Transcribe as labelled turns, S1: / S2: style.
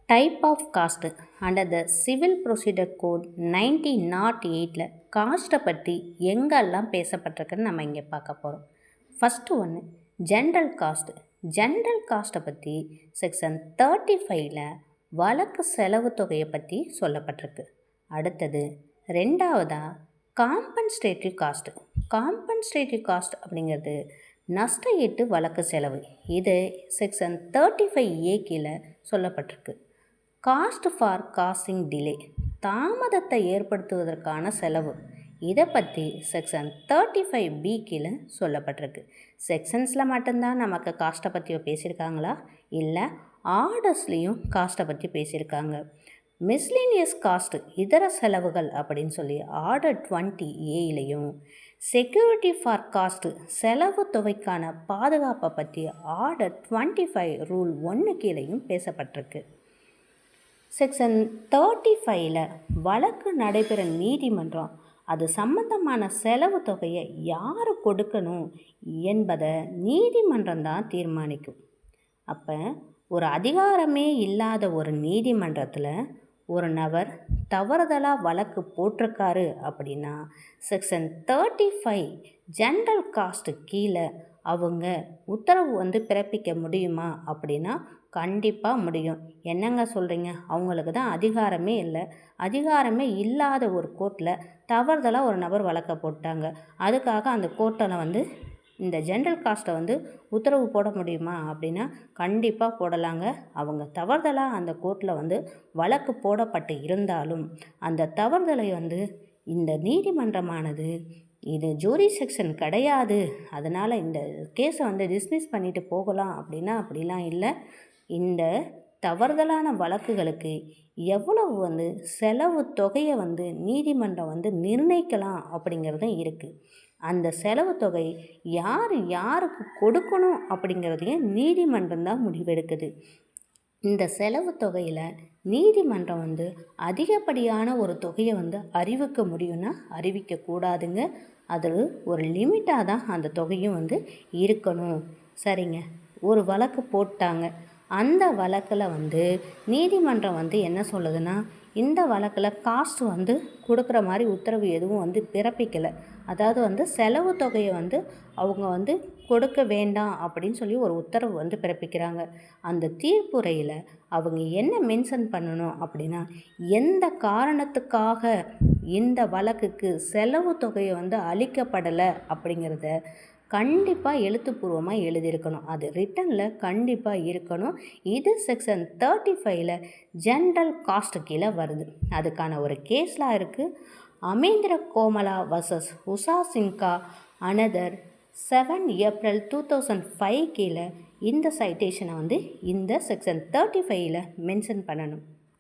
S1: Type of cost under the civil procedure code 1908 காஸ்ட்டை பற்றி எங்கெல்லாம் பேசப்பட்டிருக்குன்னு நம்ம இங்கே பார்க்க போகிறோம். ஃபஸ்ட்டு ஒன்று ஜென்ரல் காஸ்ட்டு. ஜென்ரல் காஸ்ட்டை பற்றி செக்ஷன் 35 வழக்கு செலவு தொகையை பற்றி சொல்லப்பட்டிருக்கு. அடுத்தது ரெண்டாவதாக காம்பன்சேட்டரி காஸ்ட்டு. காம்பன்சேட்டரி காஸ்ட் அப்படிங்கிறது நஷ்ட ஈட்டு வழக்கு செலவு. இது செக்ஷன் 35A கீழே சொல்லப்பட்டிருக்கு. காஸ்ட் ஃபார் காசிங் டிலே, தாமதத்தை ஏற்படுத்துவதற்கான செலவு. இதை பற்றி செக்ஷன் 35B கீழே சொல்லப்பட்டிருக்கு. செக்ஷன்ஸில் மட்டும்தான் நமக்கு காஸ்ட்டை பற்றி பேசியிருக்காங்களா? இல்லை, ஆர்டர்ஸ்லேயும் காஸ்ட்டை பற்றி பேசியிருக்காங்க. மிஸ்லினியஸ் காஸ்ட்டு இதர செலவுகள் அப்படின்னு சொல்லி ஆர்டர் 20Aலையும், செக்யூரிட்டி ஃபார் காஸ்ட்டு செலவு தொகைக்கான பாதுகாப்பை பற்றி ஆர்டர் 25 ரூல் 1 கீழையும் பேசப்பட்டிருக்கு. செக்ஷன் 35 வழக்கு நடைபெற நீதிமன்றம் அது சம்பந்தமான செலவு தொகையை யார் கொடுக்கணும் என்பதை நீதிமன்றம் தான் தீர்மானிக்கும். அப்போ ஒரு அதிகாரமே இல்லாத ஒரு நீதிமன்றத்தில் ஒரு நபர் தவறுதலாக வழக்கு போட்டிருக்காரு அப்படின்னா செக்ஷன் 35 ஜென்ரல் காஸ்ட்டு கீழே அவங்க உத்தரவு பிறப்பிக்க முடியுமா அப்படின்னா கண்டிப்பாக முடியும். என்னங்க சொல்கிறீங்க? அவங்களுக்கு தான் அதிகாரமே இல்லை. அதிகாரமே இல்லாத ஒரு கோர்ட்டில் தவறுதலாக ஒரு நபர் வழக்க போட்டாங்க. அதுக்காக அந்த கோர்ட்டில் இந்த ஜென்ரல் காஸ்ட்டை உத்தரவு போட முடியுமா அப்படின்னா கண்டிப்பாக போடலாங்க. அவங்க தவறுதலாக அந்த கோர்ட்டில் வழக்கு போடப்பட்டு இருந்தாலும் அந்த தவறுதலை இந்த நீதிமன்றமானது இது ஜூரி செக்ஷன் கிடையாது, அதனால் இந்த கேஸை டிஸ்மிஸ் பண்ணிவிட்டு போகலாம் அப்படின்னா அப்படிலாம் இல்லை. இந்த தவறுதலான வழக்குகளுக்கு எவ்வளவு செலவு தொகையை நீதிமன்றம் நிர்ணயிக்கலாம் அப்படிங்கிறதும் இருக்குது. அந்த செலவு தொகை யாருக்கு கொடுக்கணும் அப்படிங்கிறதையும் நீதிமன்றம் தான் முடிவெடுக்குது. இந்த செலவு தொகையில் நீதிமன்றம் அதிகப்படியான ஒரு தொகையை அறிவிக்க முடியும்னா அறிவிக்கக்கூடாதுங்க. அது ஒரு லிமிட்டாக தான் அந்த தொகையும் இருக்கணும். சரிங்க, ஒரு வழக்கு போட்டாங்க. அந்த வழக்கில் நீதிமன்றம் என்ன சொல்லுதுன்னா இந்த வழக்கில் காஸ்ட் கொடுக்குற மாதிரி உத்தரவு எதுவும் பிறப்பிக்கலை. அதாவது செலவு தொகையை அவங்க கொடுக்க வேண்டாம் அப்படின்னு சொல்லி ஒரு உத்தரவு பிறப்பிக்கிறாங்க. அந்த தீர்ப்புரையில் அவங்க என்ன மென்ஷன் பண்ணணும் அப்படின்னா எந்த காரணத்துக்காக இந்த வழக்குக்கு செலவு தொகையை அளிக்கப்படலை அப்படிங்கிறத கண்டிப்பாக எழுத்துப்பூர்வமாக எழுதியிருக்கணும். அது ரிட்டனில் கண்டிப்பாக இருக்கணும். இது செக்ஷன் 35 ஜென்ரல் காஸ்ட் கீழே வருது. அதுக்கான ஒரு கேஸ்லாம் இருக்குது. Amendra Komala versus Usha Sinha another 7 April 2005 கீழே இந்த சைட்டேஷனை இந்த செக்ஷன் 35 மென்ஷன் பண்ணணும்.